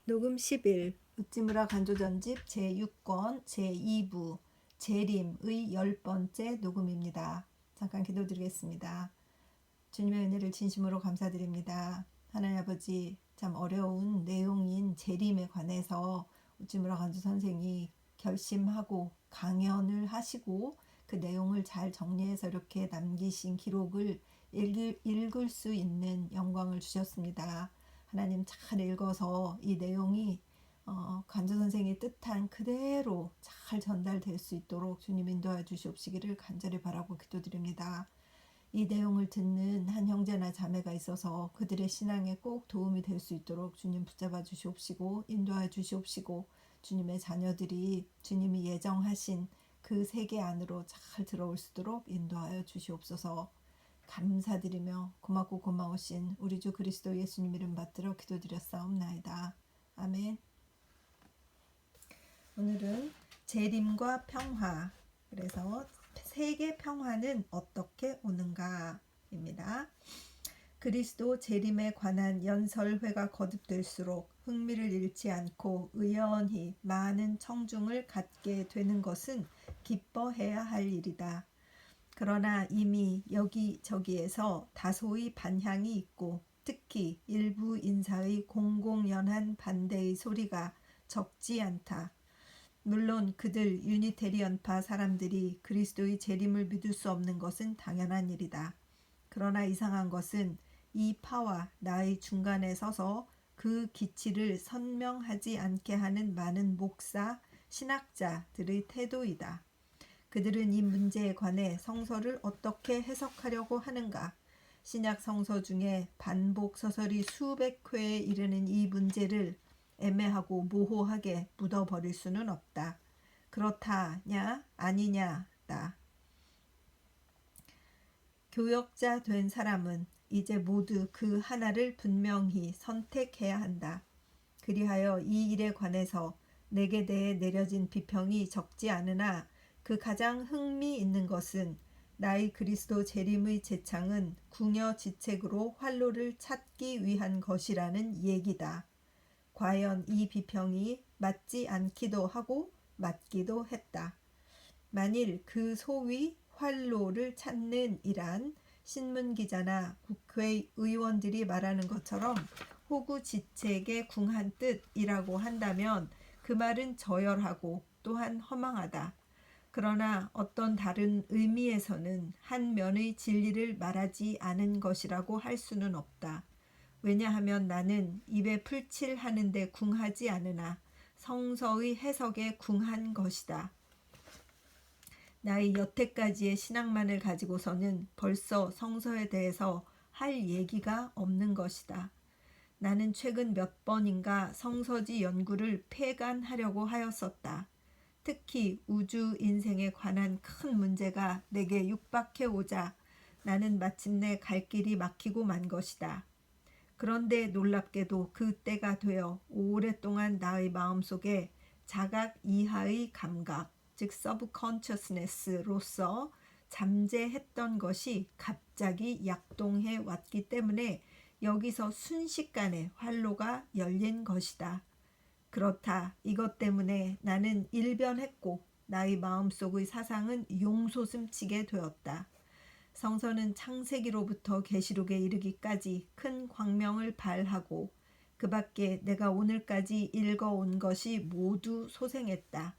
녹음 10일 우찌무라 간조전집 제6권 제2부 재림의 10번째 녹음입니다. 잠깐 기도드리겠습니다. 주님의 은혜를 진심으로 감사드립니다. 하나님 아버지, 참 어려운 내용인 재림에 관해서 우찌무라 간조 선생이 결심하고 강연을 하시고 그 내용을 잘 정리해서 이렇게 남기신 기록을 읽을 수 있는 영광을 주셨습니다. 하나님 잘 읽어서 이 내용이 간조 선생이 뜻한 그대로 잘 전달될 수 있도록 주님 인도해 주시옵시기를 간절히 바라고 기도드립니다. 이 내용을 듣는 한 형제나 자매가 있어서 그들의 신앙에 꼭 도움이 될 수 있도록 주님 붙잡아 주시옵시고 인도해 주시옵시고 주님의 자녀들이 주님이 예정하신 그 세계 안으로 잘 들어올 수 있도록 인도하여 주시옵소서. 감사드리며 고맙고 고마우신 우리 주 그리스도 예수님 이름 받들어 기도드렸사옵나이다. 아멘. 오늘은 재림과 평화, 그래서 세계 평화는 어떻게 오는가 입니다. 그리스도 재림에 관한 연설회가 거듭될수록 흥미를 잃지 않고 의연히 많은 청중을 갖게 되는 것은 기뻐해야 할 일이다. 그러나 이미 여기저기에서 다소의 반향이 있고 특히 일부 인사의 공공연한 반대의 소리가 적지 않다. 물론 그들 유니테리언파 사람들이 그리스도의 재림을 믿을 수 없는 것은 당연한 일이다. 그러나 이상한 것은 이 파와 나의 중간에 서서 그 기치를 선명하지 않게 하는 많은 목사, 신학자들의 태도이다. 그들은 이 문제에 관해 성서를 어떻게 해석하려고 하는가? 신약 성서 중에 반복 서설이 수백 회에 이르는 이 문제를 애매하고 모호하게 묻어버릴 수는 없다. 그렇다냐 아니냐다. 교역자 된 사람은 이제 모두 그 하나를 분명히 선택해야 한다. 그리하여 이 일에 관해서 내게 대해 내려진 비평이 적지 않으나 그 가장 흥미 있는 것은 나의 그리스도 재림의 제창은 궁여지책으로 활로를 찾기 위한 것이라는 얘기다. 과연 이 비평이 맞지 않기도 하고 맞기도 했다. 만일 그 소위 활로를 찾는 이란 신문기자나 국회의원들이 말하는 것처럼 호구지책에 궁한 뜻이라고 한다면 그 말은 저열하고 또한 허망하다. 그러나 어떤 다른 의미에서는 한 면의 진리를 말하지 않은 것이라고 할 수는 없다. 왜냐하면 나는 입에 풀칠하는데 궁하지 않으나 성서의 해석에 궁한 것이다. 나의 여태까지의 신앙만을 가지고서는 벌써 성서에 대해서 할 얘기가 없는 것이다. 나는 최근 몇 번인가 성서지 연구를 폐간하려고 하였었다. 특히 우주 인생에 관한 큰 문제가 내게 육박해 오자 나는 마침내 갈 길이 막히고 만 것이다. 그런데 놀랍게도 그 때가 되어 오랫동안 나의 마음속에 자각 이하의 감각, 즉 subconsciousness로서 잠재했던 것이 갑자기 약동해 왔기 때문에 여기서 순식간에 활로가 열린 것이다. 그렇다. 이것 때문에 나는 일변했고 나의 마음속의 사상은 용솟음치게 되었다. 성서는 창세기로부터 계시록에 이르기까지 큰 광명을 발하고 그 밖에 내가 오늘까지 읽어온 것이 모두 소생했다.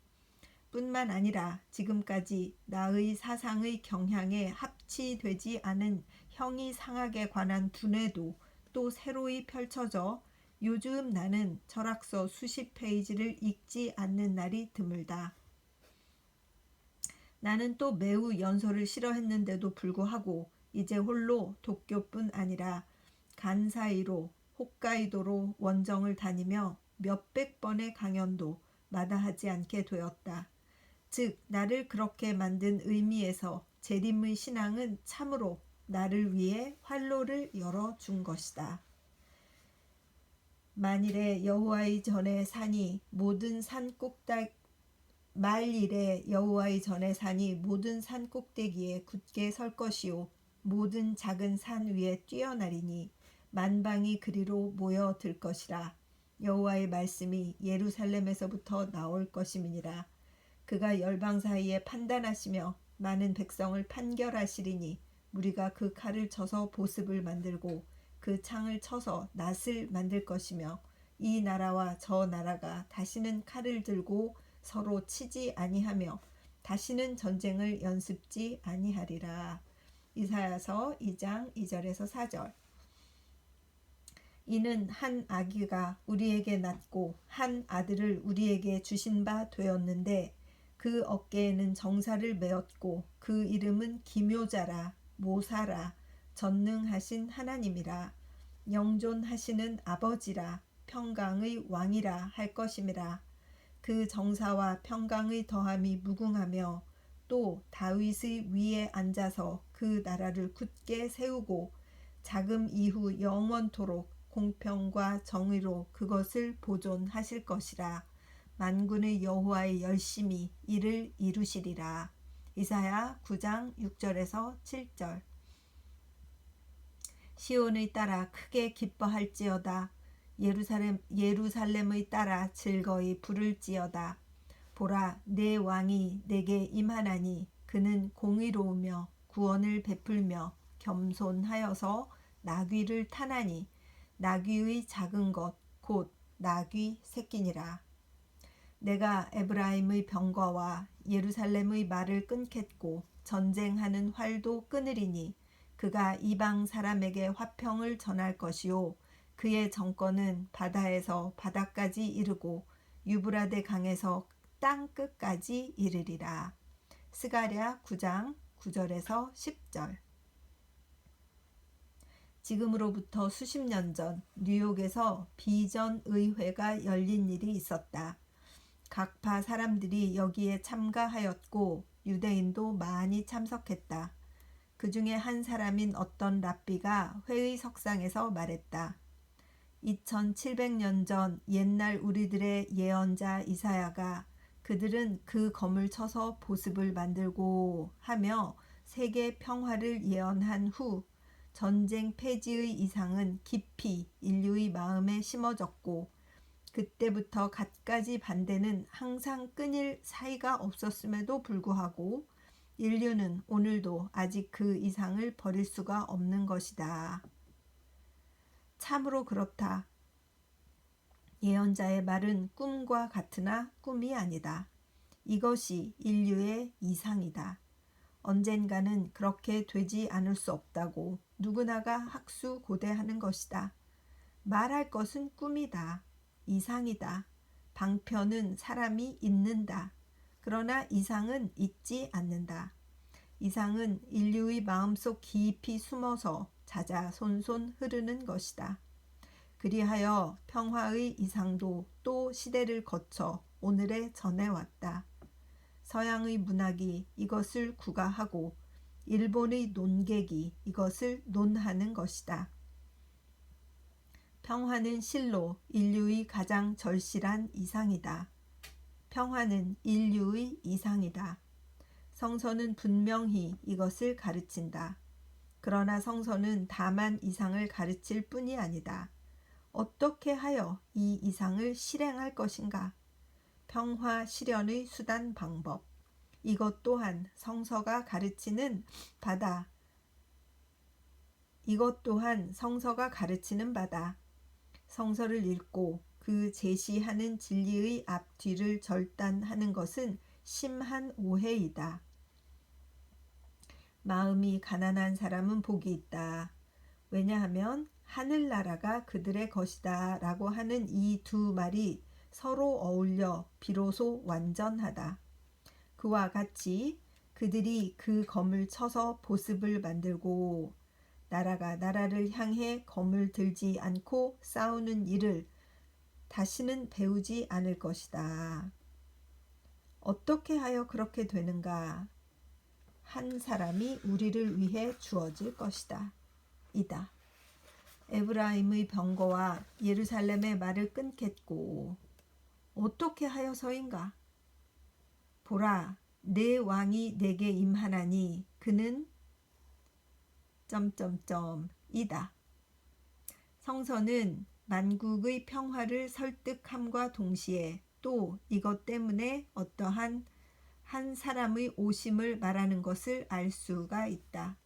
뿐만 아니라 지금까지 나의 사상의 경향에 합치되지 않은 형이상학에 관한 두뇌도 또 새로이 펼쳐져 요즘 나는 철학서 수십 페이지를 읽지 않는 날이 드물다. 나는 또 매우 연설을 싫어했는데도 불구하고 이제 홀로 도쿄뿐 아니라 간사이로 홋카이도로 원정을 다니며 몇백 번의 강연도 마다하지 않게 되었다. 즉 나를 그렇게 만든 의미에서 재림의 신앙은 참으로 나를 위해 활로를 열어준 것이다. 만일에 여호와의 전에 산이 모든 산 꼭대기 말일에 여호와의 전에 산이 모든 산 꼭대기에 굳게 설 것이요 모든 작은 산 위에 뛰어나리니 만방이 그리로 모여들 것이라. 여호와의 말씀이 예루살렘에서부터 나올 것임이니라. 그가 열방 사이에 판단하시며 많은 백성을 판결하시리니 무리가 그 칼을 쳐서 보습을 만들고 그 창을 쳐서 낫을 만들 것이며 이 나라와 저 나라가 다시는 칼을 들고 서로 치지 아니하며 다시는 전쟁을 연습지 아니하리라. 이사야서 2장 2절에서 4절. 이는 한 아기가 우리에게 낳고 한 아들을 우리에게 주신 바 되었는데 그 어깨에는 정사를 메었고 그 이름은 기묘자라 모사라 전능하신 하나님이라 영존하시는 아버지라 평강의 왕이라 할 것임이라. 그 정사와 평강의 더함이 무궁하며 또 다윗의 위에 앉아서 그 나라를 굳게 세우고 자금 이후 영원토록 공평과 정의로 그것을 보존하실 것이라. 만군의 여호와의 열심히 이를 이루시리라. 이사야 9장 6절에서 7절. 시온의 딸아 크게 기뻐할지어다. 예루살렘의 딸아 즐거이 부를지어다. 보라, 내 왕이 내게 임하나니 그는 공의로우며 구원을 베풀며 겸손하여서 나귀를 타나니 나귀의 작은 것 곧 나귀 새끼니라. 내가 에브라임의 병거와 예루살렘의 말을 끊겠고 전쟁하는 활도 끊으리니 그가 이방 사람에게 화평을 전할 것이요 그의 정권은 바다에서 바다까지 이르고 유브라데 강에서 땅 끝까지 이르리라. 스가랴 9장 9절에서 10절. 지금으로부터 수십 년 전 뉴욕에서 비전 의회가 열린 일이 있었다. 각파 사람들이 여기에 참가하였고 유대인도 많이 참석했다. 그 중에 한 사람인 어떤 랍비가 회의석상에서 말했다. 2700년 전 옛날 우리들의 예언자 이사야가 그들은 그 검을 쳐서 보습을 만들고 하며 세계 평화를 예언한 후 전쟁 폐지의 이상은 깊이 인류의 마음에 심어졌고 그때부터 갖가지 반대는 항상 끊일 사이가 없었음에도 불구하고 인류는 오늘도 아직 그 이상을 버릴 수가 없는 것이다. 참으로 그렇다. 예언자의 말은 꿈과 같으나 꿈이 아니다. 이것이 인류의 이상이다. 언젠가는 그렇게 되지 않을 수 없다고 누구나가 학수고대하는 것이다. 말할 것은 꿈이다. 이상이다. 방편은 사람이 잊는다. 그러나 이상은 잊지 않는다. 이상은 인류의 마음속 깊이 숨어서 자자손손 흐르는 것이다. 그리하여 평화의 이상도 또 시대를 거쳐 오늘에 전해왔다. 서양의 문학이 이것을 구가하고 일본의 논객이 이것을 논하는 것이다. 평화는 실로 인류의 가장 절실한 이상이다. 평화는 인류의 이상이다. 성서는 분명히 이것을 가르친다. 그러나 성서는 다만 이상을 가르칠 뿐이 아니다. 어떻게 하여 이 이상을 실행할 것인가? 평화 실현의 수단 방법. 이것 또한 성서가 가르치는 바다. 이것 또한 성서가 가르치는 바다. 성서를 읽고 그 제시하는 진리의 앞뒤를 절단하는 것은 심한 오해이다. 마음이 가난한 사람은 복이 있다. 왜냐하면 하늘나라가 그들의 것이다 라고 하는 이 두 말이 서로 어울려 비로소 완전하다. 그와 같이 그들이 그 검을 쳐서 보습을 만들고 나라가 나라를 향해 검을 들지 않고 싸우는 일을 다시는 배우지 않을 것이다. 어떻게 하여 그렇게 되는가? 한 사람이 우리를 위해 주어질 것이다. 이다. 에브라임의 병거와 예루살렘의 말을 끊겠고 어떻게 하여서인가? 보라, 내 왕이 내게 임하나니 그는 이다. 성서는 만국의 평화를 설득함과 동시에 또 이것 때문에 어떠한 한 사람의 오심을 말하는 것을 알 수가 있다.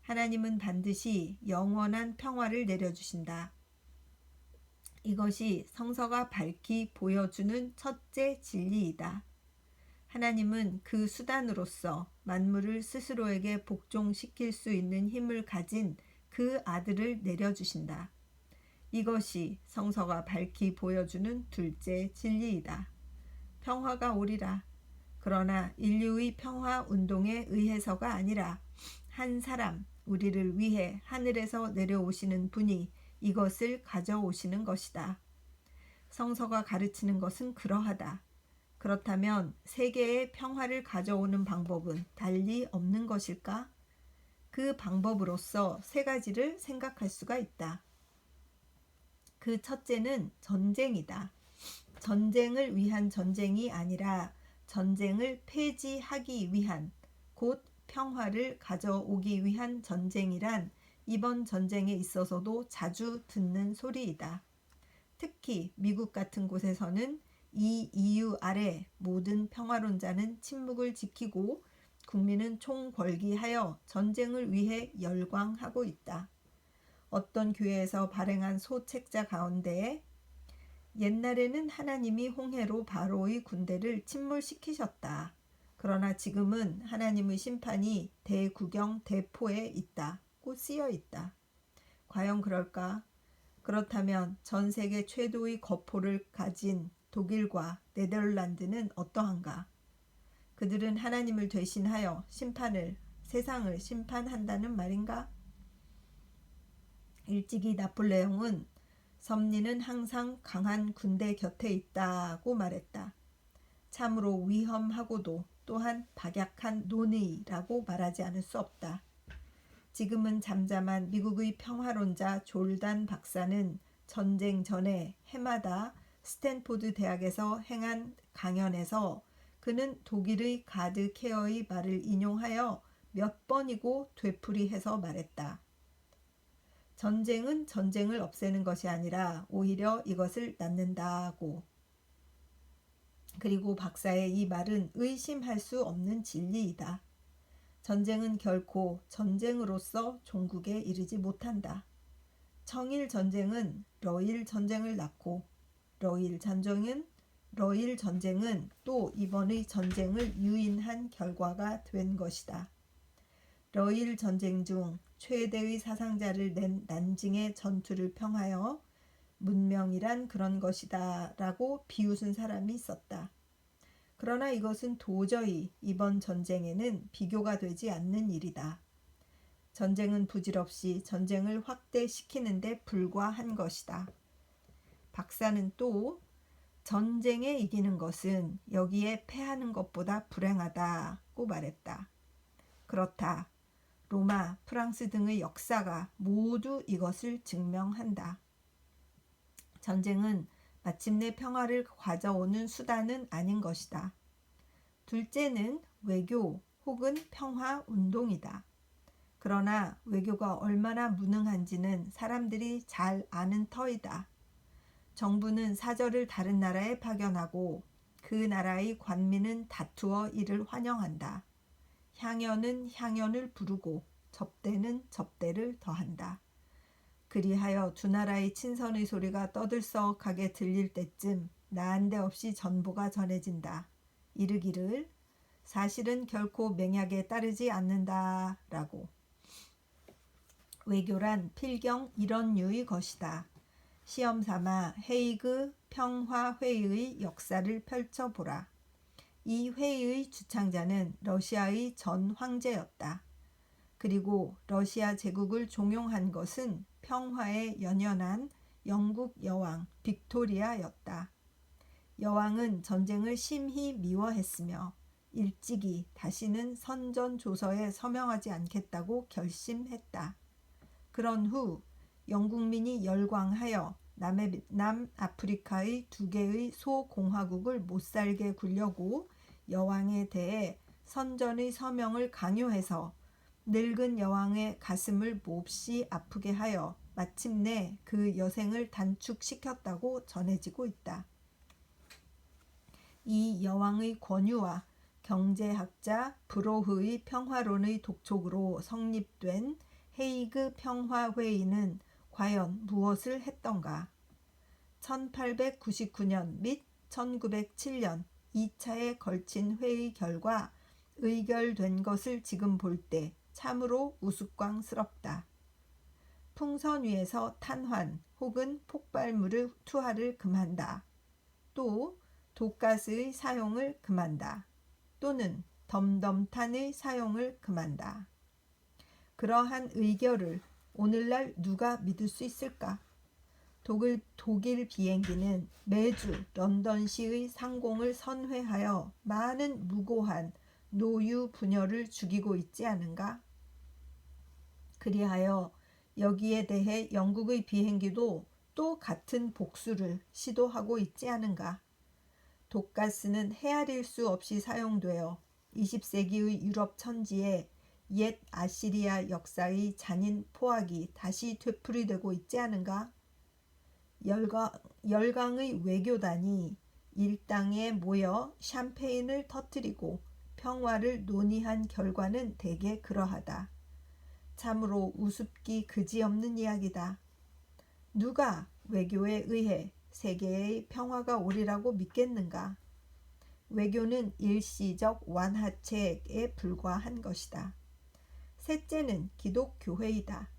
하나님은 반드시 영원한 평화를 내려주신다. 이것이 성서가 밝히 보여주는 첫째 진리이다. 하나님은 그 수단으로서 만물을 스스로에게 복종시킬 수 있는 힘을 가진 그 아들을 내려주신다. 이것이 성서가 밝히 보여주는 둘째 진리이다. 평화가 오리라. 그러나 인류의 평화 운동에 의해서가 아니라 한 사람, 우리를 위해 하늘에서 내려오시는 분이 이것을 가져오시는 것이다. 성서가 가르치는 것은 그러하다. 그렇다면 세계의 평화를 가져오는 방법은 달리 없는 것일까? 그 방법으로서 세 가지를 생각할 수가 있다. 그 첫째는 전쟁이다. 전쟁을 위한 전쟁이 아니라 전쟁을 폐지하기 위한, 곧 평화를 가져오기 위한 전쟁이란 이번 전쟁에 있어서도 자주 듣는 소리이다. 특히 미국 같은 곳에서는 이 이유 아래 모든 평화론자는 침묵을 지키고 국민은 총궐기하여 전쟁을 위해 열광하고 있다. 어떤 교회에서 발행한 소책자 가운데 옛날에는 하나님이 홍해로 바로의 군대를 침몰시키셨다. 그러나 지금은 하나님의 심판이 대구경 대포에 있다고 쓰여 있다. 과연 그럴까? 그렇다면 전 세계 최고의 거포를 가진 독일과 네덜란드는 어떠한가? 그들은 하나님을 대신하여 세상을 심판한다는 말인가? 일찍이 나폴레옹은 섭리는 항상 강한 군대 곁에 있다고 말했다. 참으로 위험하고도 또한 박약한 논의라고 말하지 않을 수 없다. 지금은 잠잠한 미국의 평화론자 졸단 박사는 전쟁 전에 해마다 스탠포드 대학에서 행한 강연에서 그는 독일의 가드 케어의 말을 인용하여 몇 번이고 되풀이해서 말했다. 전쟁은 전쟁을 없애는 것이 아니라 오히려 이것을 낳는다고. 그리고 박사의 이 말은 의심할 수 없는 진리이다. 전쟁은 결코 전쟁으로서 종국에 이르지 못한다. 청일 전쟁은 러일 전쟁을 낳고 러일 전쟁은 또 이번의 전쟁을 유인한 결과가 된 것이다. 러일 전쟁 중 최대의 사상자를 낸 난징의 전투를 평하여 문명이란 그런 것이다 라고 비웃은 사람이 있었다. 그러나 이것은 도저히 이번 전쟁에는 비교가 되지 않는 일이다. 전쟁은 부질없이 전쟁을 확대시키는 데 불과한 것이다. 박사는 또 전쟁에 이기는 것은 여기에 패하는 것보다 불행하다고 말했다. 그렇다. 로마, 프랑스 등의 역사가 모두 이것을 증명한다. 전쟁은 마침내 평화를 가져오는 수단은 아닌 것이다. 둘째는 외교 혹은 평화 운동이다. 그러나 외교가 얼마나 무능한지는 사람들이 잘 아는 터이다. 정부는 사절을 다른 나라에 파견하고 그 나라의 관민은 다투어 이를 환영한다. 향연은 향연을 부르고 접대는 접대를 더한다. 그리하여 두 나라의 친선의 소리가 떠들썩하게 들릴 때쯤 나한데없이 전보가 전해진다. 이르기를 사실은 결코 맹약에 따르지 않는다 라고. 외교란 필경 이런 류의 것이다. 시험삼아 헤이그 평화회의의 역사를 펼쳐보라. 이 회의의 주창자는 러시아의 전 황제였다. 그리고 러시아 제국을 종용한 것은 평화에 연연한 영국 여왕 빅토리아였다. 여왕은 전쟁을 심히 미워했으며 일찍이 다시는 선전조서에 서명하지 않겠다고 결심했다. 그런 후 영국민이 열광하여 남아프리카의 두 개의 소공화국을 못살게 굴려고 여왕에 대해 선전의 서명을 강요해서 늙은 여왕의 가슴을 몹시 아프게 하여 마침내 그 여생을 단축시켰다고 전해지고 있다. 이 여왕의 권유와 경제학자 브로흐의 평화론의 독촉으로 성립된 헤이그 평화회의는 과연 무엇을 했던가? 1899년 및 1907년 2차에 걸친 회의 결과 의결된 것을 지금 볼 때 참으로 우스꽝스럽다. 풍선 위에서 탄환 혹은 폭발물의 투하를 금한다. 또 독가스의 사용을 금한다. 또는 덤덤탄의 사용을 금한다. 그러한 의결을 오늘날 누가 믿을 수 있을까? 독일 비행기는 매주 런던시의 상공을 선회하여 많은 무고한 노유 부녀를 죽이고 있지 않은가? 그리하여 여기에 대해 영국의 비행기도 또 같은 복수를 시도하고 있지 않은가? 독가스는 헤아릴 수 없이 사용되어 20세기의 유럽 천지에 옛 아시리아 역사의 잔인 포악이 다시 되풀이되고 있지 않은가? 열강의 외교단이 일당에 모여 샴페인을 터뜨리고 평화를 논의한 결과는 대개 그러하다. 참으로 우습기 그지없는 이야기다. 누가 외교에 의해 세계의 평화가 오리라고 믿겠는가? 외교는 일시적 완화책에 불과한 것이다. 셋째는 기독교회이다.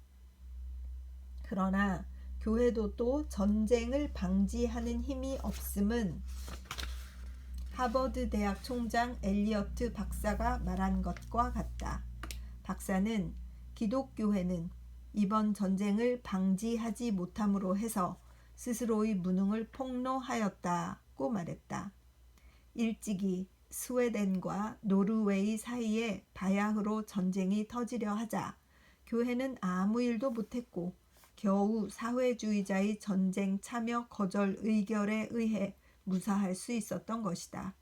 그러나 교회도 또 전쟁을 방지하는 힘이 없음은 하버드 대학 총장 엘리어트 박사가 말한 것과 같다. 박사는 기독교회는 이번 전쟁을 방지하지 못함으로 해서 스스로의 무능을 폭로하였다고 말했다. 일찍이 스웨덴과 노르웨이 사이에 바야흐로 전쟁이 터지려 하자 교회는 아무 일도 못했고 겨우 사회주의자의 전쟁 참여 거절 의결에 의해 무사할 수 있었던 것이다.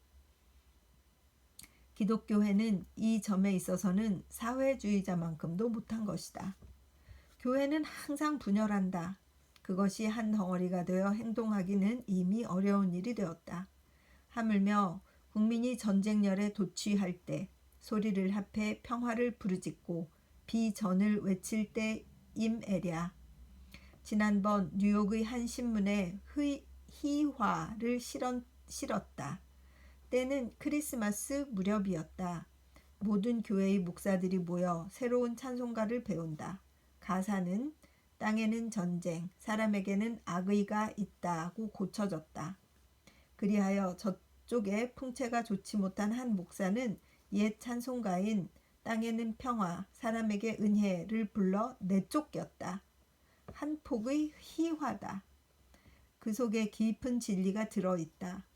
기독교회는 이 점에 있어서는 사회주의자만큼도 못한 것이다. 교회는 항상 분열한다. 그것이 한 덩어리가 되어 행동하기는 이미 어려운 일이 되었다. 하물며 국민이 전쟁열에 도취할 때 소리를 합해 평화를 부르짖고 비전을 외칠 때임에랴. 지난번 뉴욕의 한 신문에 희화를 실었다. 때는 크리스마스 무렵이었다. 모든 교회의 목사들이 모여 새로운 찬송가를 배운다. 가사는 땅에는 전쟁, 사람에게는 악의가 있다고 고쳐졌다. 그리하여 저쪽에 풍채가 좋지 못한 한 목사는 옛 찬송가인 땅에는 평화, 사람에게 은혜를 불러 내쫓겼다. 한 폭의 희화다. 그 속에 깊은 진리가 들어있다.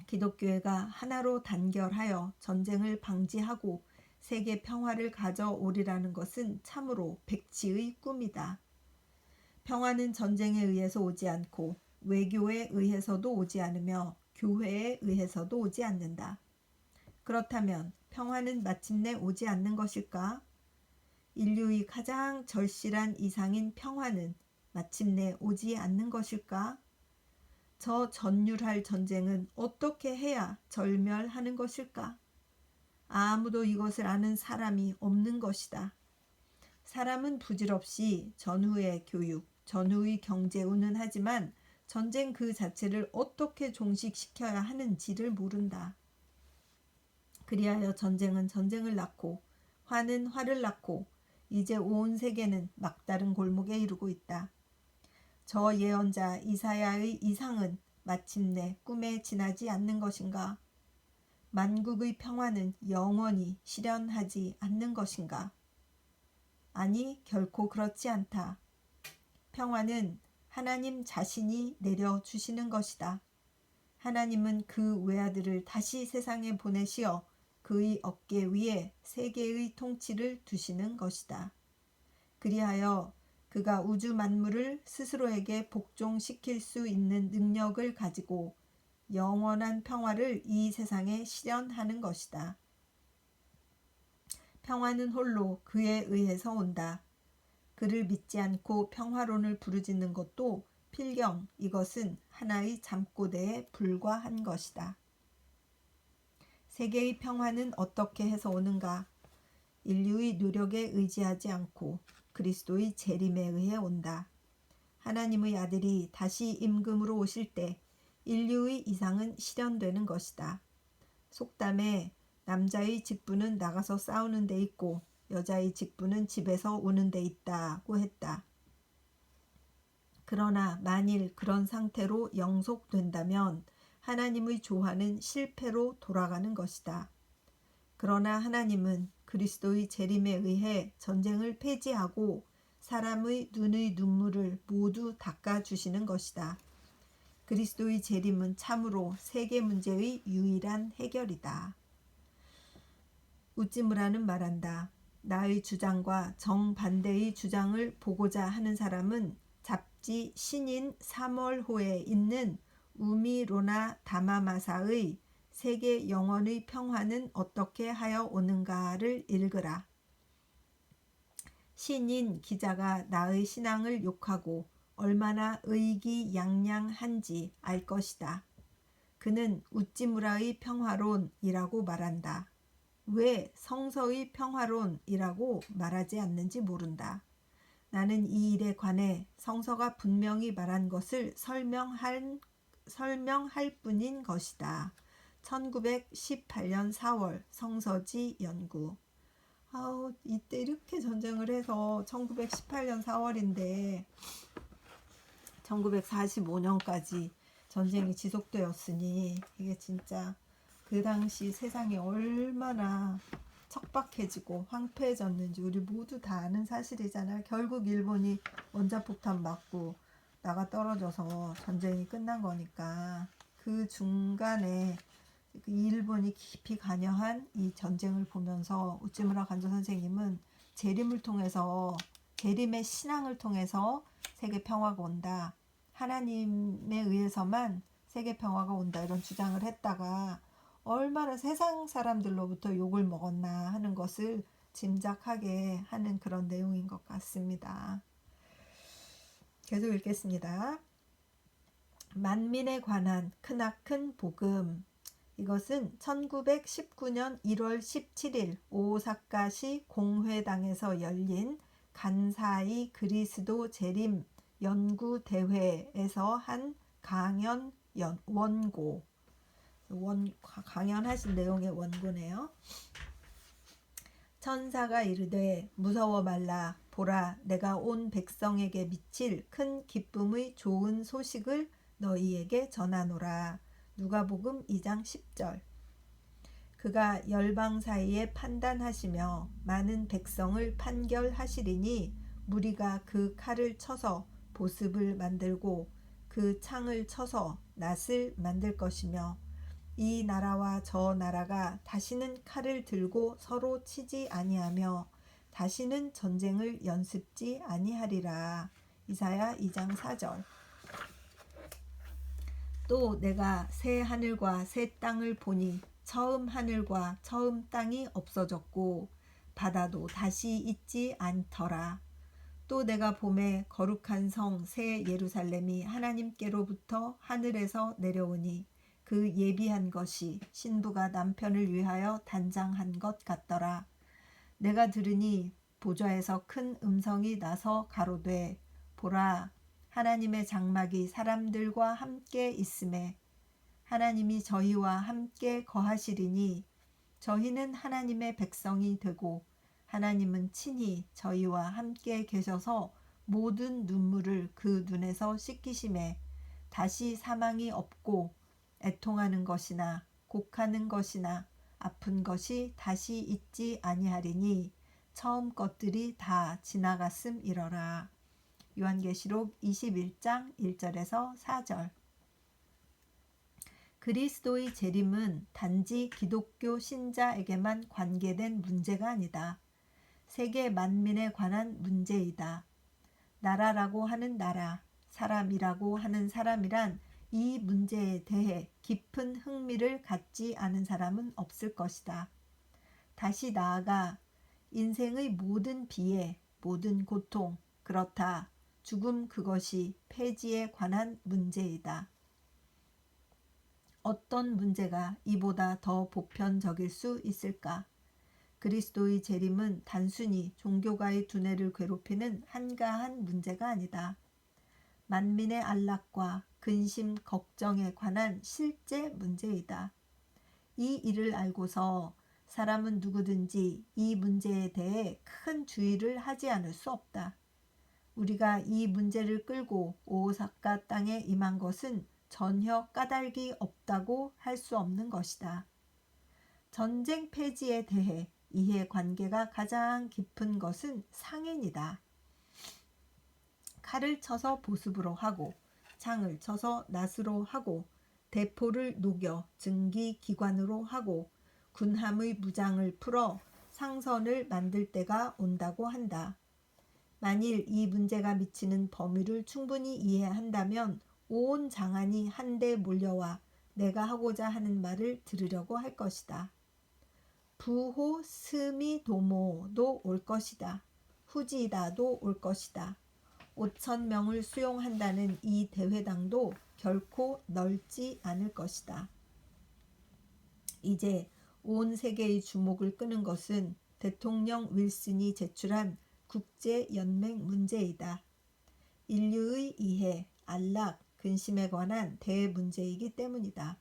기독교회가 하나로 단결하여 전쟁을 방지하고 세계 평화를 가져오리라는 것은 참으로 백치의 꿈이다. 평화는 전쟁에 의해서 오지 않고 외교에 의해서도 오지 않으며 교회에 의해서도 오지 않는다. 그렇다면 평화는 마침내 오지 않는 것일까? 인류의 가장 절실한 이상인 평화는 마침내 오지 않는 것일까? 저 전율할 전쟁은 어떻게 해야 절멸하는 것일까? 아무도 이것을 아는 사람이 없는 것이다. 사람은 부질없이 전후의 교육, 전후의 경제운은 하지만 전쟁 그 자체를 어떻게 종식시켜야 하는지를 모른다. 그리하여 전쟁은 전쟁을 낳고 화는 화를 낳고 이제 온 세계는 막다른 골목에 이르고 있다. 저 예언자 이사야의 이상은 마침내 꿈에 지나지 않는 것인가? 만국의 평화는 영원히 실현하지 않는 것인가? 아니, 결코 그렇지 않다. 평화는 하나님 자신이 내려주시는 것이다. 하나님은 그 외아들을 다시 세상에 보내시어 그의 어깨 위에 세계의 통치를 두시는 것이다. 그리하여 그가 우주 만물을 스스로에게 복종시킬 수 있는 능력을 가지고 영원한 평화를 이 세상에 실현하는 것이다. 평화는 홀로 그에 의해서 온다. 그를 믿지 않고 평화론을 부르짖는 것도 필경 이것은 하나의 잠꼬대에 불과한 것이다. 세계의 평화는 어떻게 해서 오는가? 인류의 노력에 의지하지 않고 그리스도의 재림에 의해 온다. 하나님의 아들이 다시 임금으로 오실 때 인류의 이상은 실현되는 것이다. 속담에 남자의 직분은 나가서 싸우는 데 있고 여자의 직분은 집에서 우는 데 있다고 했다. 그러나 만일 그런 상태로 영속된다면 하나님의 조화는 실패로 돌아가는 것이다. 그러나 하나님은 그리스도의 재림에 의해 전쟁을 폐지하고 사람의 눈의 눈물을 모두 닦아주시는 것이다. 그리스도의 재림은 참으로 세계 문제의 유일한 해결이다. 우찌무라는 말한다. 나의 주장과 정반대의 주장을 보고자 하는 사람은 잡지 신인 3월호에 있는 우미로나 다마마사의 세계 영원의 평화는 어떻게 하여 오는가를 읽으라. 신인 기자가 나의 신앙을 욕하고 얼마나 의기양양한지 알 것이다. 그는 우찌무라의 평화론이라고 말한다. 왜 성서의 평화론이라고 말하지 않는지 모른다. 나는 이 일에 관해 성서가 분명히 말한 것을 설명할 뿐인 것이다. 1918년 4월 성서지 연구. 이때 이렇게 전쟁을 해서 1918년 4월인데 1945년까지 전쟁이 지속되었으니 이게 진짜 그 당시 세상이 얼마나 척박해지고 황폐해졌는지 우리 모두 다 아는 사실이잖아요. 결국 일본이 원자폭탄 맞고 나가 떨어져서 전쟁이 끝난 거니까 그 중간에 일본이 깊이 관여한 이 전쟁을 보면서 우찌무라 간조 선생님은 재림을 통해서 재림의 신앙을 통해서 세계 평화가 온다. 하나님에 의해서만 세계 평화가 온다 이런 주장을 했다가 얼마나 세상 사람들로부터 욕을 먹었나 하는 것을 짐작하게 하는 그런 내용인 것 같습니다. 계속 읽겠습니다. 만민에 관한 크나큰 복음. 이것은 1919년 1월 17일 오사카시 공회당에서 열린 간사이 그리스도 재림 연구대회에서 한 강연 원고. 강연하신 내용의 원고네요. 천사가 이르되 무서워 말라. 보라, 내가 온 백성에게 미칠 큰 기쁨의 좋은 소식을 너희에게 전하노라. 누가복음 2장 10절. 그가 열방 사이에 판단하시며 많은 백성을 판결하시리니 무리가 그 칼을 쳐서 보습을 만들고 그 창을 쳐서 낫을 만들 것이며 이 나라와 저 나라가 다시는 칼을 들고 서로 치지 아니하며 다시는 전쟁을 연습지 아니하리라. 이사야 2장 4절. 또 내가 새 하늘과 새 땅을 보니 처음 하늘과 처음 땅이 없어졌고 바다도 다시 있지 않더라. 또 내가 봄에 거룩한 성 새 예루살렘이 하나님께로부터 하늘에서 내려오니 그 예비한 것이 신부가 남편을 위하여 단장한 것 같더라. 내가 들으니 보좌에서 큰 음성이 나서 가로되 보라, 하나님의 장막이 사람들과 함께 있음에 하나님이 저희와 함께 거하시리니 저희는 하나님의 백성이 되고 하나님은 친히 저희와 함께 계셔서 모든 눈물을 그 눈에서 씻기심에 다시 사망이 없고 애통하는 것이나 곡하는 것이나 아픈 것이 다시 있지 아니하리니 처음 것들이 다 지나갔음이러라. 요한계시록 21장 1절에서 4절. 그리스도의 재림은 단지 기독교 신자에게만 관계된 문제가 아니다. 세계 만민에 관한 문제이다. 나라라고 하는 나라, 사람이라고 하는 사람이란 이 문제에 대해 깊은 흥미를 갖지 않은 사람은 없을 것이다. 다시 나아가 인생의 모든 비애, 모든 고통, 그렇다. 죽음 그것이 폐지에 관한 문제이다. 어떤 문제가 이보다 더 보편적일 수 있을까? 그리스도의 재림은 단순히 종교가의 두뇌를 괴롭히는 한가한 문제가 아니다. 만민의 안락과 근심, 걱정에 관한 실제 문제이다. 이 일을 알고서 사람은 누구든지 이 문제에 대해 큰 주의를 하지 않을 수 없다. 우리가 이 문제를 끌고 오사카 땅에 임한 것은 전혀 까닭이 없다고 할 수 없는 것이다. 전쟁 폐지에 대해 이해관계가 가장 깊은 것은 상인이다. 칼을 쳐서 보습으로 하고 창을 쳐서 낫으로 하고 대포를 녹여 증기기관으로 하고 군함의 무장을 풀어 상선을 만들 때가 온다고 한다. 만일 이 문제가 미치는 범위를 충분히 이해한다면 온 장안이 한데 몰려와 내가 하고자 하는 말을 들으려고 할 것이다. 부호 스미도모도 올 것이다. 후지다도 올 것이다. 5,000명을 수용한다는 이 대회당도 결코 넓지 않을 것이다. 이제 온 세계의 주목을 끄는 것은 대통령 윌슨이 제출한 국제연맹 문제이다. 인류의 이해, 안락, 근심에 관한 대문제이기 때문이다.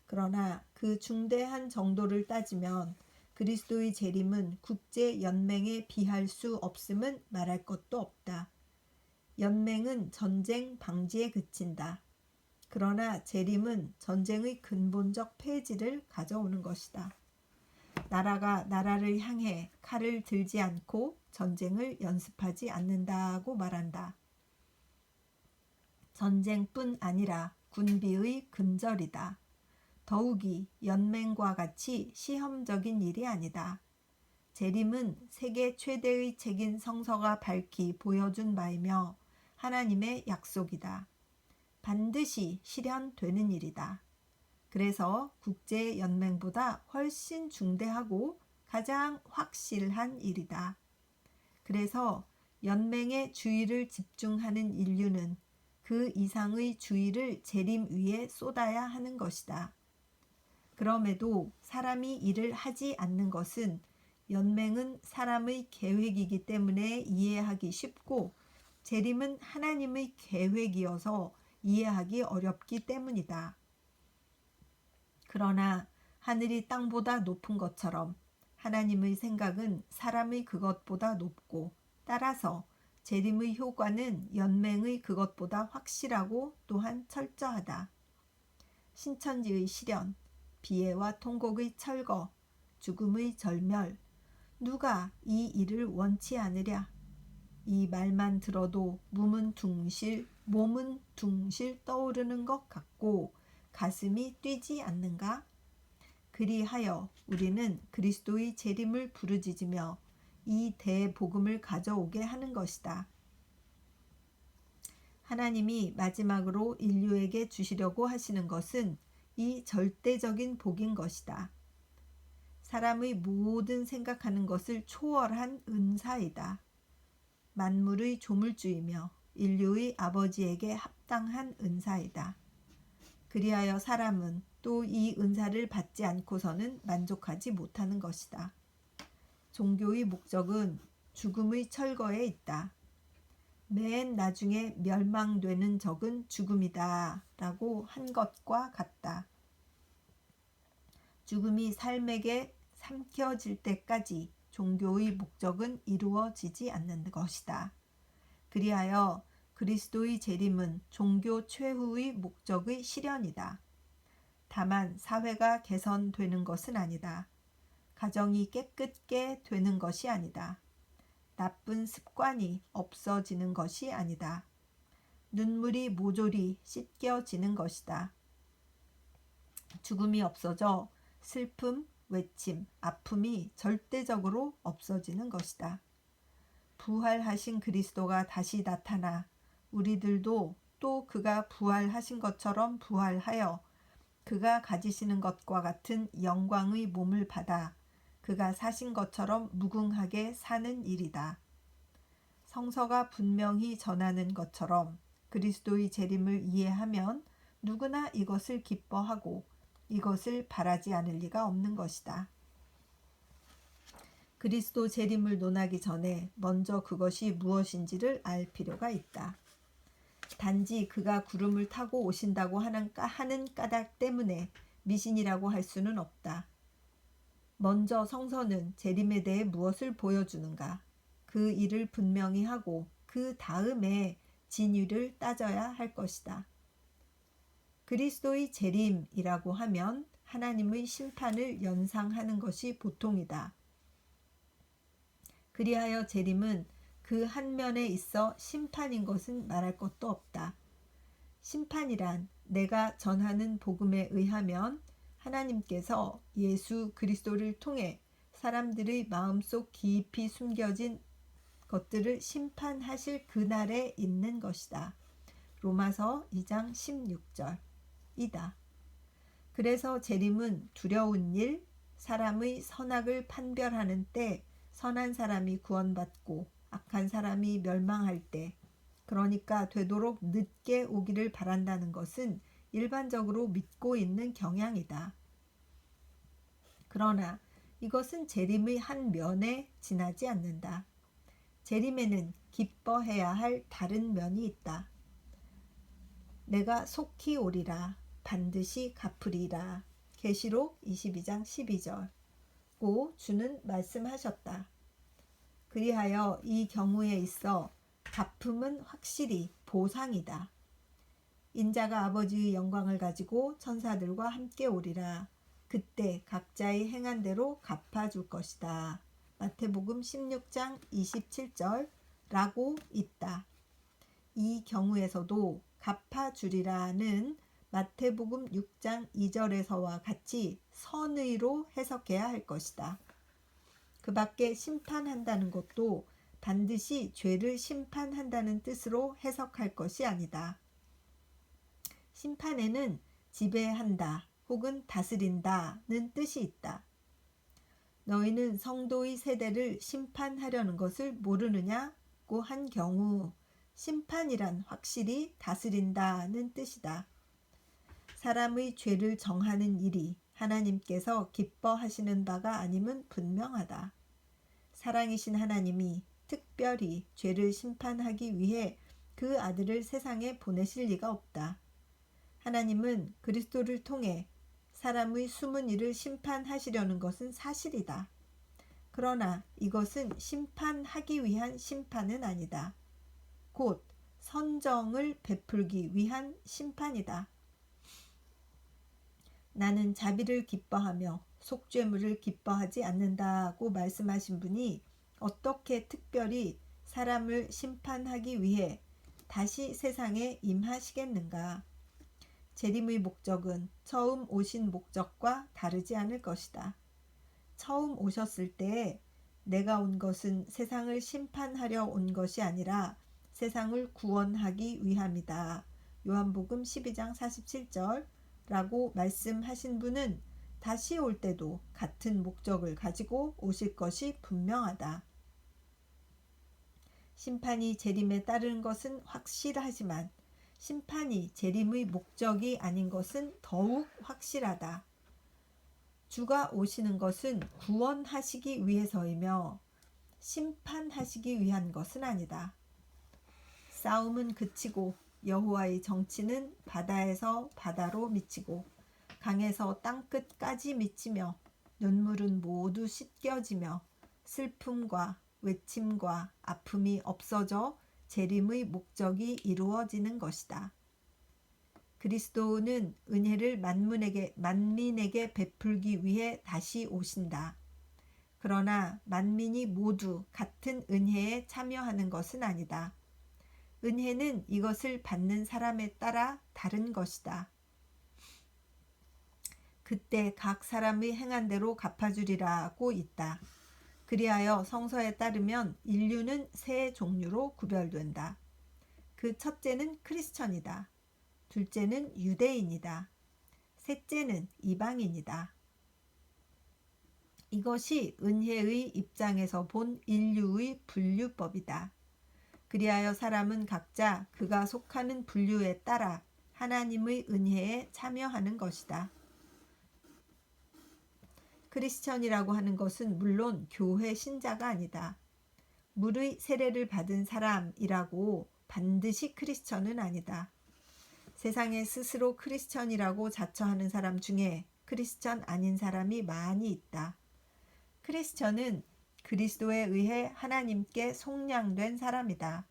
그러나 그 중대한 정도를 따지면 그리스도의 재림은 국제연맹에 비할 수 없음은 말할 것도 없다. 연맹은 전쟁 방지에 그친다. 그러나 재림은 전쟁의 근본적 폐지를 가져오는 것이다. 나라가 나라를 향해 칼을 들지 않고 전쟁을 연습하지 않는다고 말한다. 전쟁뿐 아니라 군비의 근절이다. 더욱이 연맹과 같이 시험적인 일이 아니다. 재림은 세계 최대의 책인 성서가 밝히 보여준 바이며 하나님의 약속이다. 반드시 실현되는 일이다. 그래서 국제연맹보다 훨씬 중대하고 가장 확실한 일이다. 그래서 연맹의 주의를 집중하는 인류는 그 이상의 주의를 재림 위에 쏟아야 하는 것이다. 그럼에도 사람이 이를 하지 않는 것은 연맹은 사람의 계획이기 때문에 이해하기 쉽고 재림은 하나님의 계획이어서 이해하기 어렵기 때문이다. 그러나 하늘이 땅보다 높은 것처럼 하나님의 생각은 사람의 그것보다 높고 따라서 재림의 효과는 연맹의 그것보다 확실하고 또한 철저하다. 신천지의 실현, 비애와 통곡의 철거, 죽음의 절멸, 누가 이 일을 원치 않으랴. 이 말만 들어도 몸은 둥실 떠오르는 것 같고 가슴이 뛰지 않는가? 그리하여 우리는 그리스도의 재림을 부르짖으며 이 대복음을 가져오게 하는 것이다. 하나님이 마지막으로 인류에게 주시려고 하시는 것은 이 절대적인 복인 것이다. 사람의 모든 생각하는 것을 초월한 은사이다. 만물의 조물주이며 인류의 아버지에게 합당한 은사이다. 그리하여 사람은 또 이 은사를 받지 않고서는 만족하지 못하는 것이다. 종교의 목적은 죽음의 철거에 있다. 맨 나중에 멸망되는 적은 죽음이다 라고 한 것과 같다. 죽음이 삶에게 삼켜질 때까지 종교의 목적은 이루어지지 않는 것이다. 그리하여 그리스도의 재림은 종교 최후의 목적의 실현이다. 다만 사회가 개선되는 것은 아니다. 가정이 깨끗게 되는 것이 아니다. 나쁜 습관이 없어지는 것이 아니다. 눈물이 모조리 씻겨지는 것이다. 죽음이 없어져 슬픔, 외침, 아픔이 절대적으로 없어지는 것이다. 부활하신 그리스도가 다시 나타나 우리들도 또 그가 부활하신 것처럼 부활하여 그가 가지시는 것과 같은 영광의 몸을 받아 그가 사신 것처럼 무궁하게 사는 일이다. 성서가 분명히 전하는 것처럼 그리스도의 재림을 이해하면 누구나 이것을 기뻐하고 이것을 바라지 않을 리가 없는 것이다. 그리스도 재림을 논하기 전에 먼저 그것이 무엇인지를 알 필요가 있다. 단지 그가 구름을 타고 오신다고 하는 까닭 때문에 미신이라고 할 수는 없다. 먼저 성서는 재림에 대해 무엇을 보여주는가? 그 일을 분명히 하고 그 다음에 진위를 따져야 할 것이다. 그리스도의 재림이라고 하면 하나님의 심판을 연상하는 것이 보통이다. 그리하여 재림은 그 한 면에 있어 심판인 것은 말할 것도 없다. 심판이란 내가 전하는 복음에 의하면 하나님께서 예수 그리스도를 통해 사람들의 마음속 깊이 숨겨진 것들을 심판하실 그날에 있는 것이다. 로마서 2장 16절이다. 그래서 재림은 두려운 일, 사람의 선악을 판별하는 때 선한 사람이 구원받고 악한 사람이 멸망할 때, 그러니까 되도록 늦게 오기를 바란다는 것은 일반적으로 믿고 있는 경향이다. 그러나 이것은 재림의 한 면에 지나지 않는다. 재림에는 기뻐해야 할 다른 면이 있다. 내가 속히 오리라 반드시 갚으리라. 계시록 22장 12절고 주는 말씀하셨다. 그리하여 이 경우에 있어 갚음은 확실히 보상이다. 인자가 아버지의 영광을 가지고 천사들과 함께 오리라. 그때 각자의 행한 대로 갚아줄 것이다. 마태복음 16장 27절라고 있다. 이 경우에서도 갚아주리라는 마태복음 6장 2절에서와 같이 선의로 해석해야 할 것이다. 그 밖에 심판한다는 것도 반드시 죄를 심판한다는 뜻으로 해석할 것이 아니다. 심판에는 지배한다 혹은 다스린다는 뜻이 있다. 너희는 성도의 세대를 심판하려는 것을 모르느냐고 한 경우 심판이란 확실히 다스린다는 뜻이다. 사람의 죄를 정하는 일이 하나님께서 기뻐하시는 바가 아님은 분명하다. 사랑이신 하나님이 특별히 죄를 심판하기 위해 그 아들을 세상에 보내실 리가 없다. 하나님은 그리스도를 통해 사람의 숨은 일을 심판하시려는 것은 사실이다. 그러나 이것은 심판하기 위한 심판은 아니다. 곧 선정을 베풀기 위한 심판이다. 나는 자비를 기뻐하며 속죄물을 기뻐하지 않는다고 말씀하신 분이 어떻게 특별히 사람을 심판하기 위해 다시 세상에 임하시겠는가? 재림의 목적은 처음 오신 목적과 다르지 않을 것이다. 처음 오셨을 때에 내가 온 것은 세상을 심판하려 온 것이 아니라 세상을 구원하기 위함이다. 요한복음 12장 47절라고 말씀하신 분은 다시 올 때도 같은 목적을 가지고 오실 것이 분명하다. 심판이 재림에 따르는 것은 확실하지만 심판이 재림의 목적이 아닌 것은 더욱 확실하다. 주가 오시는 것은 구원하시기 위해서이며 심판하시기 위한 것은 아니다. 싸움은 그치고 여호와의 정치는 바다에서 바다로 미치고 강에서 땅끝까지 미치며 눈물은 모두 씻겨지며 슬픔과 외침과 아픔이 없어져 재림의 목적이 이루어지는 것이다. 그리스도는 은혜를 만민에게 베풀기 위해 다시 오신다. 그러나 만민이 모두 같은 은혜에 참여하는 것은 아니다. 은혜는 이것을 받는 사람에 따라 다른 것이다. 그때 각 사람의 행한 대로 갚아주리라고 있다. 그리하여 성서에 따르면 인류는 세 종류로 구별된다. 그 첫째는 크리스천이다. 둘째는 유대인이다. 셋째는 이방인이다. 이것이 은혜의 입장에서 본 인류의 분류법이다. 그리하여 사람은 각자 그가 속하는 분류에 따라 하나님의 은혜에 참여하는 것이다. 크리스천이라고 하는 것은 물론 교회 신자가 아니다. 물의 세례를 받은 사람이라고 반드시 크리스천은 아니다. 세상에 스스로 크리스천이라고 자처하는 사람 중에 크리스천 아닌 사람이 많이 있다. 크리스천은 그리스도에 의해 하나님께 속량된 사람이다.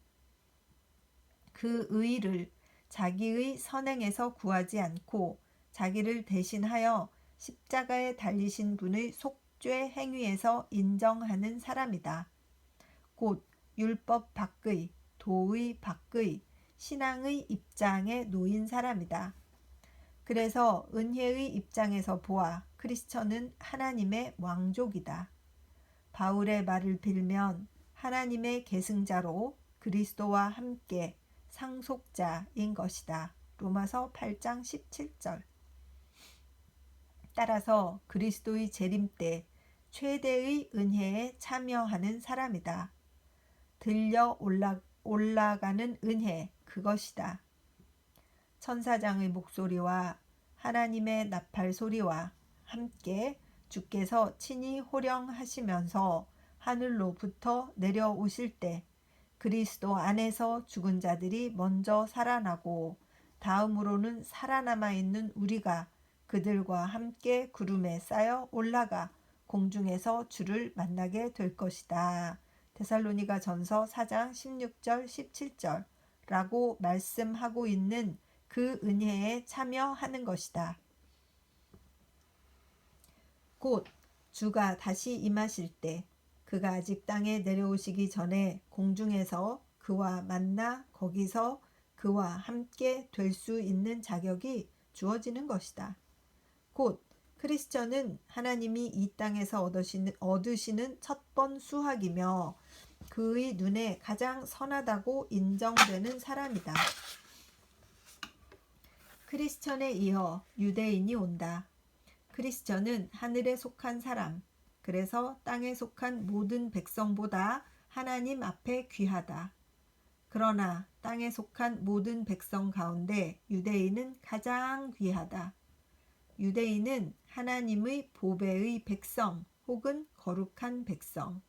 그 의의를 자기의 선행에서 구하지 않고 자기를 대신하여 십자가에 달리신 분의 속죄 행위에서 인정하는 사람이다. 곧 율법 밖의, 도의 밖의 신앙의 입장에 놓인 사람이다. 그래서 은혜의 입장에서 보아 크리스천은 하나님의 왕족이다. 바울의 말을 빌면 하나님의 계승자로 그리스도와 함께 상속자인 것이다. 로마서 8장 17절. 따라서 그리스도의 재림 때 최대의 은혜에 참여하는 사람이다. 들려 올라가는 은혜, 그것이다. 천사장의 목소리와 하나님의 나팔 소리와 함께 주께서 친히 호령하시면서 하늘로부터 내려오실 때 그리스도 안에서 죽은 자들이 먼저 살아나고 다음으로는 살아남아 있는 우리가 그들과 함께 구름에 쌓여 올라가 공중에서 주를 만나게 될 것이다. 데살로니가 전서 4장 16절 17절 라고 말씀하고 있는 그 은혜에 참여하는 것이다. 곧 주가 다시 임하실 때 그가 아직 땅에 내려오시기 전에 공중에서 그와 만나 거기서 그와 함께 될 수 있는 자격이 주어지는 것이다. 곧 크리스천은 하나님이 이 땅에서 얻으시는 첫 번 수확이며 그의 눈에 가장 선하다고 인정되는 사람이다. 크리스천에 이어 유대인이 온다. 크리스천은 하늘에 속한 사람, 그래서 땅에 속한 모든 백성보다 하나님 앞에 귀하다. 그러나 땅에 속한 모든 백성 가운데 유대인은 가장 귀하다. 유대인은 하나님의 보배의 백성 혹은 거룩한 백성.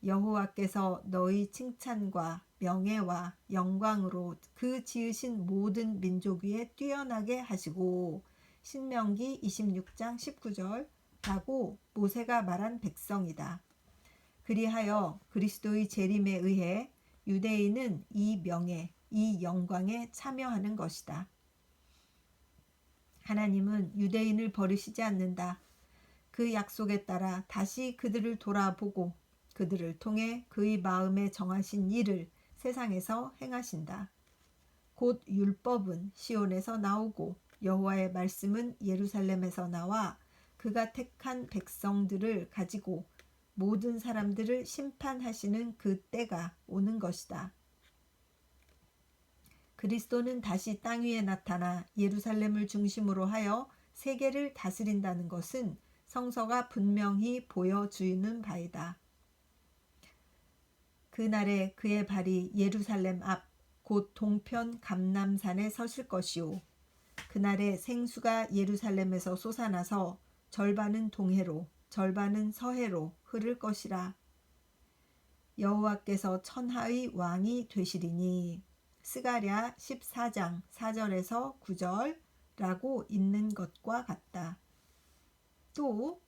여호와께서 너희 칭찬과 명예와 영광으로 그 지으신 모든 민족 위에 뛰어나게 하시고 신명기 26장 19절 라고 모세가 말한 백성이다. 그리하여 그리스도의 재림에 의해 유대인은 이 명예, 이 영광에 참여하는 것이다. 하나님은 유대인을 버리시지 않는다. 그 약속에 따라 다시 그들을 돌아보고 그들을 통해 그의 마음에 정하신 일을 세상에서 행하신다. 곧 율법은 시온에서 나오고 여호와의 말씀은 예루살렘에서 나와 그가 택한 백성들을 가지고 모든 사람들을 심판하시는 그 때가 오는 것이다. 그리스도는 다시 땅 위에 나타나 예루살렘을 중심으로 하여 세계를 다스린다는 것은 성서가 분명히 보여주는 바이다. 그날에 그의 발이 예루살렘 앞 곧 동편 감람산에 서실 것이요 그날에 생수가 예루살렘에서 솟아나서 절반은 동해로 절반은 서해로 흐를 것이라. 여호와께서 천하의 왕이 되시리니 스가랴 14장 4절에서 9절라고 있는 것과 같다. 또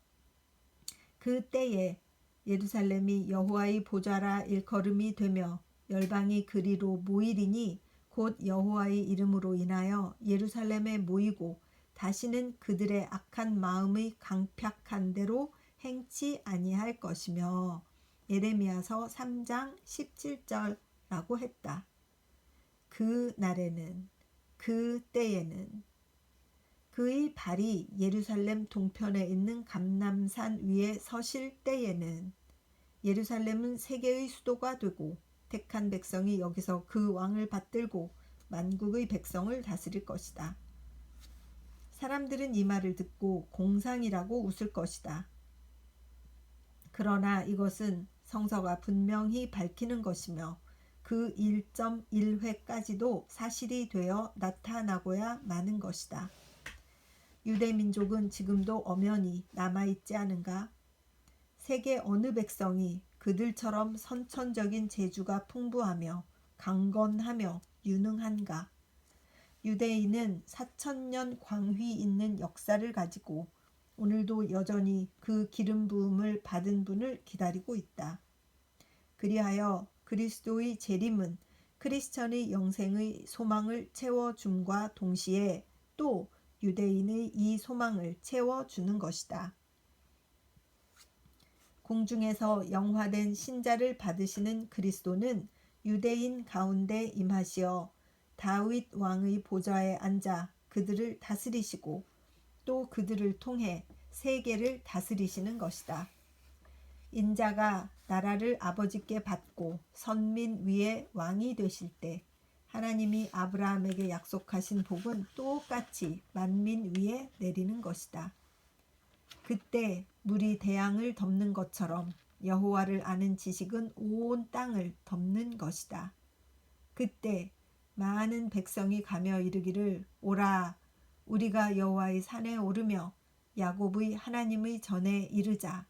그 때에 예루살렘이 여호와의 보좌라 일컬음이 되며 열방이 그리로 모이리니 곧 여호와의 이름으로 인하여 예루살렘에 모이고 다시는 그들의 악한 마음의 강팍한 대로 행치 아니할 것이며 예레미야서 3장 17절라고 했다. 그 날에는 그 때에는 그의 발이 예루살렘 동편에 있는 감람산 위에 서실 때에는 예루살렘은 세계의 수도가 되고 택한 백성이 여기서 그 왕을 받들고 만국의 백성을 다스릴 것이다. 사람들은 이 말을 듣고 공상이라고 웃을 것이다. 그러나 이것은 성서가 분명히 밝히는 것이며 그 1.1회까지도 사실이 되어 나타나고야 마는 것이다. 유대 민족은 지금도 엄연히 남아있지 않은가? 세계 어느 백성이 그들처럼 선천적인 재주가 풍부하며 강건하며 유능한가? 유대인은 4,000년 광휘 있는 역사를 가지고 오늘도 여전히 그 기름 부음을 받은 분을 기다리고 있다. 그리하여 그리스도의 재림은 크리스천의 영생의 소망을 채워줌과 동시에 또 유대인의 이 소망을 채워주는 것이다. 공중에서 영화된 신자를 받으시는 그리스도는 유대인 가운데 임하시어 다윗 왕의 보좌에 앉아 그들을 다스리시고 또 그들을 통해 세계를 다스리시는 것이다. 인자가 나라를 아버지께 받고 선민 위에 왕이 되실 때 하나님이 아브라함에게 약속하신 복은 똑같이 만민 위에 내리는 것이다. 그때 물이 대양을 덮는 것처럼 여호와를 아는 지식은 온 땅을 덮는 것이다. 그때 많은 백성이 가며 이르기를 오라 우리가 여호와의 산에 오르며 야곱의 하나님의 전에 이르자.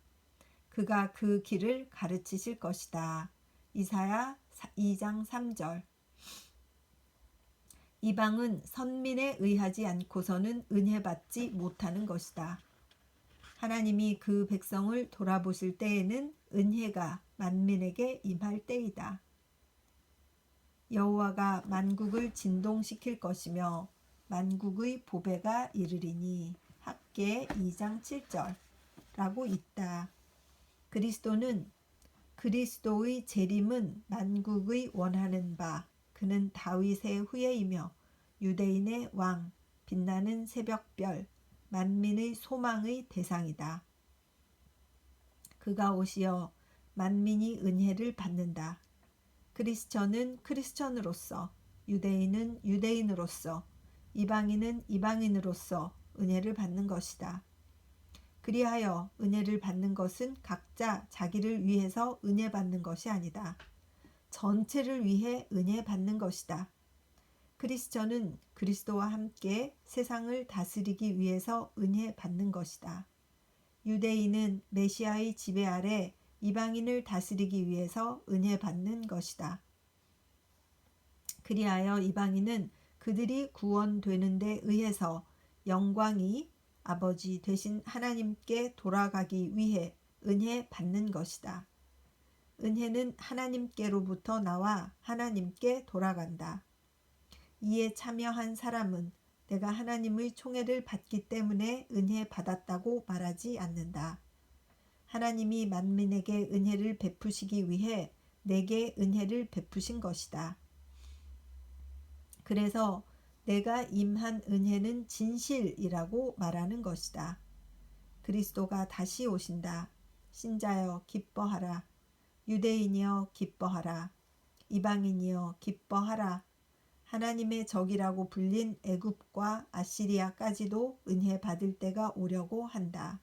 그가 그 길을 가르치실 것이다. 이사야 2장 3절. 이방은 선민에 의하지 않고서는 은혜 받지 못하는 것이다. 하나님이 그 백성을 돌아보실 때에는 은혜가 만민에게 임할 때이다. 여호와가 만국을 진동시킬 것이며 만국의 보배가 이르리니 학개 2장 7절라고 있다. 그리스도의 재림은 만국의 원하는 바 그는 다윗의 후예이며 유대인의 왕 빛나는 새벽별 만민의 소망의 대상이다. 그가 오시어 만민이 은혜를 받는다. 크리스천은 크리스천으로서 유대인은 유대인으로서 이방인은 이방인으로서 은혜를 받는 것이다. 그리하여 은혜를 받는 것은 각자 자기를 위해서 은혜 받는 것이 아니다. 전체를 위해 은혜 받는 것이다. 크리스천은 그리스도와 함께 세상을 다스리기 위해서 은혜 받는 것이다. 유대인은 메시아의 지배 아래 이방인을 다스리기 위해서 은혜 받는 것이다. 그리하여 이방인은 그들이 구원되는 데 의해서 영광이 아버지 되신 하나님께 돌아가기 위해 은혜 받는 것이다. 은혜는 하나님께로부터 나와 하나님께 돌아간다. 이에 참여한 사람은 내가 하나님의 총애를 받기 때문에 은혜 받았다고 말하지 않는다. 하나님이 만민에게 은혜를 베푸시기 위해 내게 은혜를 베푸신 것이다. 그래서 내가 임한 은혜는 진실이라고 말하는 것이다. 그리스도가 다시 오신다. 신자여 기뻐하라. 유대인이여 기뻐하라. 이방인이여 기뻐하라. 하나님의 적이라고 불린 애굽과 아시리아까지도 은혜 받을 때가 오려고 한다.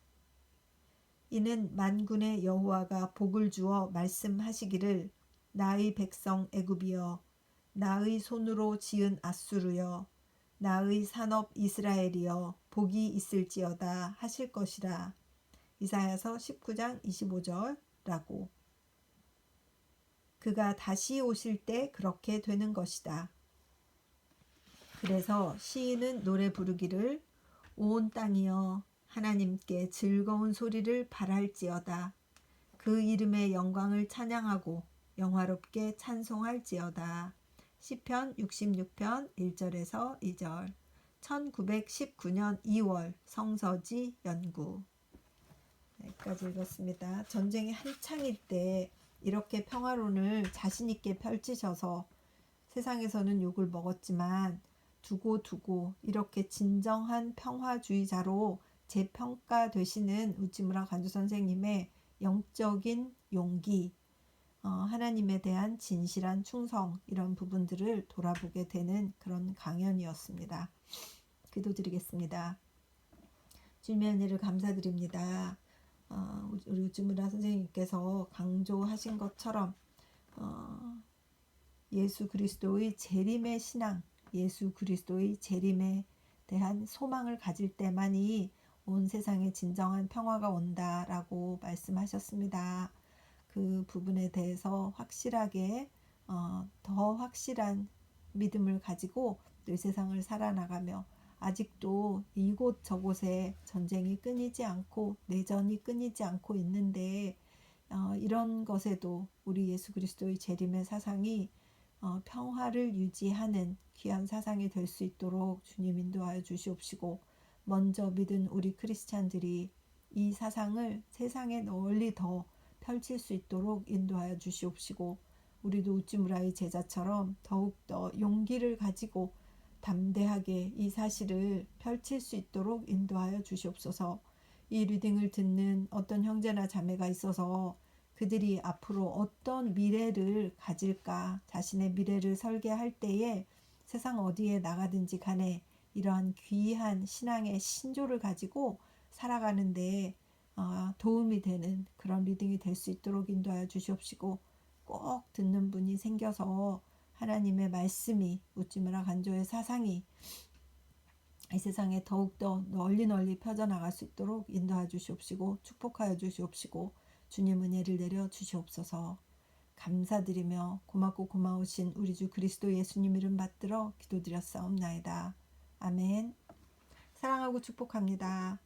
이는 만군의 여호와가 복을 주어 말씀하시기를 나의 백성 애굽이여 나의 손으로 지은 아수르여 나의 산업 이스라엘이여 복이 있을지어다 하실 것이라. 이사야서 19장 25절라고. 그가 다시 오실 때 그렇게 되는 것이다. 그래서 시인은 노래 부르기를 온 땅이여 하나님께 즐거운 소리를 발할지어다. 그 이름의 영광을 찬양하고 영화롭게 찬송할지어다. 시편 66편 1절에서 2절. 1919년 2월 성서지 연구. 여기까지 읽었습니다. 전쟁이 한창일 때 이렇게 평화론을 자신 있게 펼치셔서 세상에서는 욕을 먹었지만 두고 이렇게 진정한 평화주의자로 재평가되시는 우찌무라 간주 선생님의 영적인 용기, 하나님에 대한 진실한 충성 이런 부분들을 돌아보게 되는 그런 강연이었습니다. 기도드리겠습니다. 주님의 은혜를 감사드립니다. 우리 우찌무라 선생님께서 강조하신 것처럼 예수 그리스도의 재림의 신앙, 예수 그리스도의 재림에 대한 소망을 가질 때만이 온 세상에 진정한 평화가 온다라고 말씀하셨습니다. 그 부분에 대해서 확실하게 더 확실한 믿음을 가지고 이 세상을 살아나가며 아직도 이곳 저곳에 전쟁이 끊이지 않고 내전이 끊이지 않고 있는데 이런 것에도 우리 예수 그리스도의 재림의 사상이 평화를 유지하는 귀한 사상이 될 수 있도록 주님 인도하여 주시옵시고 먼저 믿은 우리 크리스찬들이 이 사상을 세상에 널리 더 펼칠 수 있도록 인도하여 주시옵시고 우리도 우찌무라의 제자처럼 더욱더 용기를 가지고 담대하게 이 사실을 펼칠 수 있도록 인도하여 주시옵소서. 이 리딩을 듣는 어떤 형제나 자매가 있어서 그들이 앞으로 어떤 미래를 가질까, 자신의 미래를 설계할 때에 세상 어디에 나가든지 간에 이러한 귀한 신앙의 신조를 가지고 살아가는데 도움이 되는 그런 리딩이 될 수 있도록 인도하여 주시옵시고 꼭 듣는 분이 생겨서 하나님의 말씀이 우찌무라 간조의 사상이 이 세상에 더욱더 널리 펴져나갈 수 있도록 인도하여 주시옵시고 축복하여 주시옵시고 주님 은혜를 내려 주시옵소서. 감사드리며 고맙고 고마우신 우리 주 그리스도 예수님 이름 받들어 기도드렸사옵나이다. 아멘. 사랑하고 축복합니다.